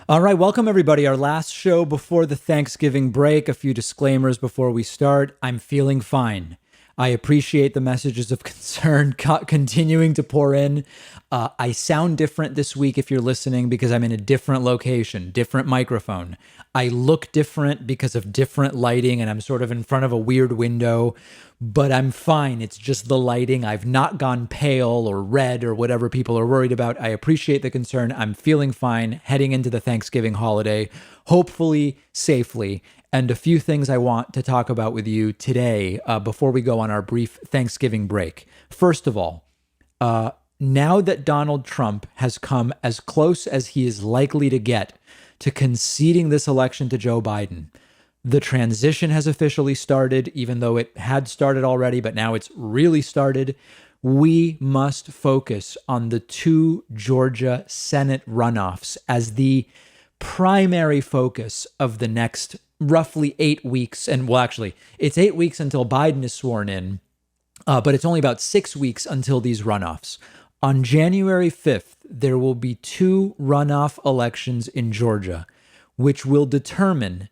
All right, welcome everybody. Our last show before the Thanksgiving break. A few disclaimers before we start. I'm feeling fine. I appreciate the messages of concern continuing to pour in. I sound different this week if you're listening because I'm in a different location, different microphone. I look different because of different lighting and I'm sort of in front of a weird window, but I'm fine. It's just the lighting. I've not gone pale or red or whatever people are worried about. I appreciate the concern. I'm feeling fine heading into the Thanksgiving holiday, hopefully safely. And a few things I want to talk about with you today before we go on our brief Thanksgiving break. First of all, now that Donald Trump has come as close as he is likely to get to conceding this election to Joe Biden, the transition has officially started, even though it had started already, but now it's really started. We must focus on the two Georgia Senate runoffs as the primary focus of the next roughly 8 weeks. And well, actually, it's 8 weeks until Biden is sworn in, but it's only about 6 weeks until these runoffs. On January 5th, there will be two runoff elections in Georgia, which will determine,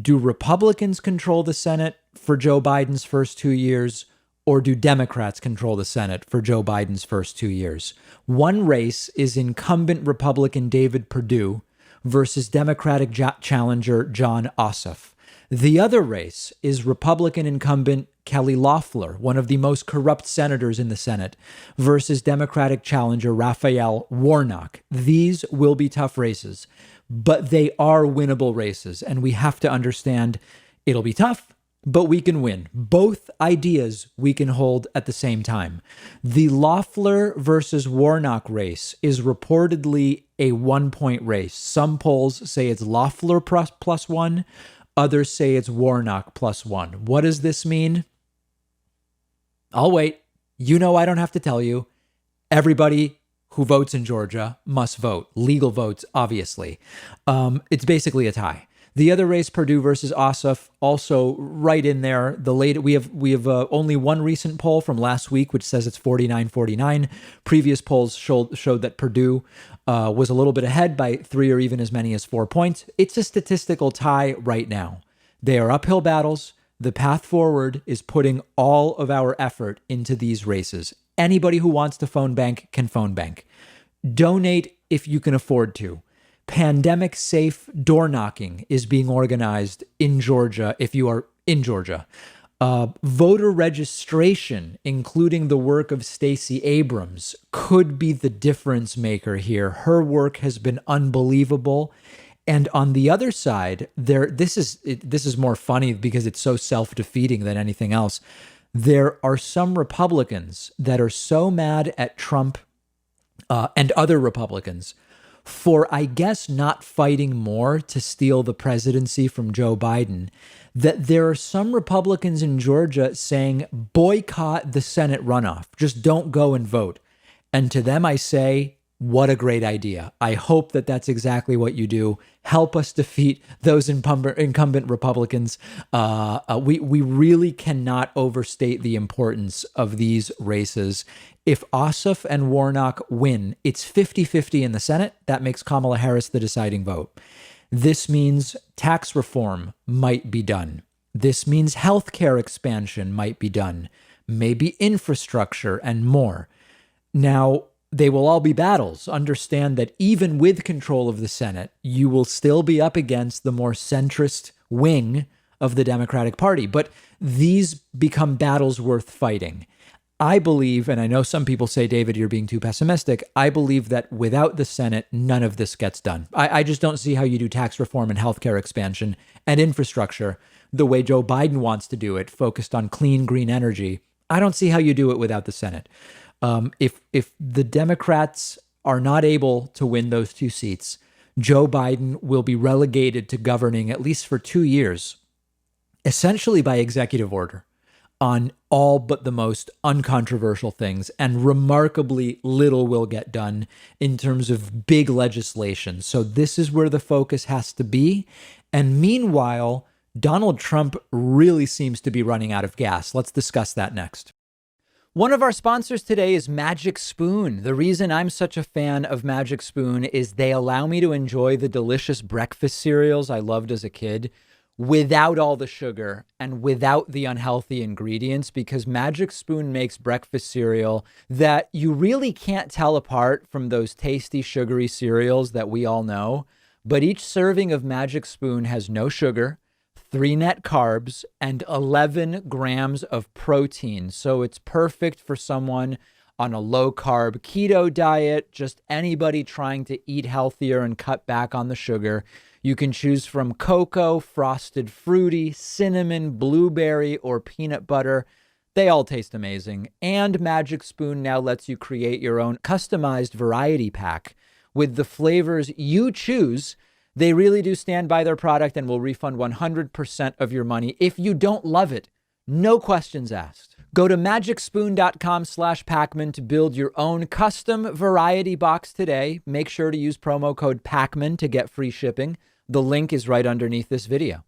do Republicans control the Senate for Joe Biden's first 2 years, or do Democrats control the Senate for Joe Biden's first 2 years? One race is incumbent Republican David Perdue versus Democratic challenger John Ossoff. The other race is Republican incumbent Kelly Loeffler, one of the most corrupt senators in the Senate, versus Democratic challenger Raphael Warnock. These will be tough races, but they are winnable races, and we have to understand it'll be tough, but we can win. Both ideas we can hold at the same time. The Loeffler versus Warnock race is reportedly a 1-point race. Some polls say it's Loeffler plus one. Others say it's Warnock plus one. What does this mean? I'll wait. You know I don't have to tell you. Everybody who votes in Georgia must vote. Legal votes, obviously. It's basically a tie. The other race, Perdue versus Ossoff, also right in there. We have only one recent poll from last week, which says it's 49-49. Previous polls showed that Perdue was a little bit ahead by 3 or even as many as 4 points. It's a statistical tie right now. They are uphill battles. The path forward is putting all of our effort into these races. Anybody who wants to phone bank can phone bank. Donate if you can afford to. Pandemic safe door knocking is being organized in Georgia if you are in Georgia. Voter registration, including the work of Stacey Abrams, could be the difference maker here. Her work has been unbelievable. And on the other side, this is more funny because it's so self-defeating than anything else. There are some Republicans that are so mad at Trump and other Republicans for, I guess, not fighting more to steal the presidency from Joe Biden, that there are some Republicans in Georgia saying, boycott the Senate runoff. Just don't go and vote. And to them, I say, what a great idea. I hope that that's exactly what you do. Help us defeat those incumbent Republicans. We really cannot overstate the importance of these races. If Ossoff and Warnock win, it's 50-50 in the Senate. That makes Kamala Harris the deciding vote. This means tax reform might be done. This means healthcare expansion might be done. Maybe infrastructure and more. Now, they will all be battles. Understand that even with control of the Senate, you will still be up against the more centrist wing of the Democratic Party. But these become battles worth fighting. I believe, and I know some people say, David, you're being too pessimistic. I believe that without the Senate, none of this gets done. I just don't see how you do tax reform and healthcare expansion and infrastructure the way Joe Biden wants to do it, focused on clean, green energy. I don't see how you do it without the Senate. If the Democrats are not able to win those two seats, Joe Biden will be relegated to governing at least for 2 years, essentially by executive order, on all but the most uncontroversial things, and remarkably little will get done in terms of big legislation. So this is where the focus has to be. And meanwhile, Donald Trump really seems to be running out of gas. Let's discuss that next. One of our sponsors today is Magic Spoon. The reason I'm such a fan of Magic Spoon is they allow me to enjoy the delicious breakfast cereals I loved as a kid without all the sugar and without the unhealthy ingredients, because Magic Spoon makes breakfast cereal that you really can't tell apart from those tasty sugary cereals that we all know. But each serving of Magic Spoon has no sugar, 3 net carbs, and 11 grams of protein. So it's perfect for someone on a low carb keto diet, just anybody trying to eat healthier and cut back on the sugar. You can choose from cocoa, frosted fruity, cinnamon, blueberry, or peanut butter. They all taste amazing. And Magic Spoon now lets you create your own customized variety pack with the flavors you choose. They really do stand by their product and will refund 100% of your money if you don't love it. No questions asked. Go to magicspoon.com/Pakman to build your own custom variety box today. Make sure to use promo code Pakman to get free shipping. The link is right underneath this video.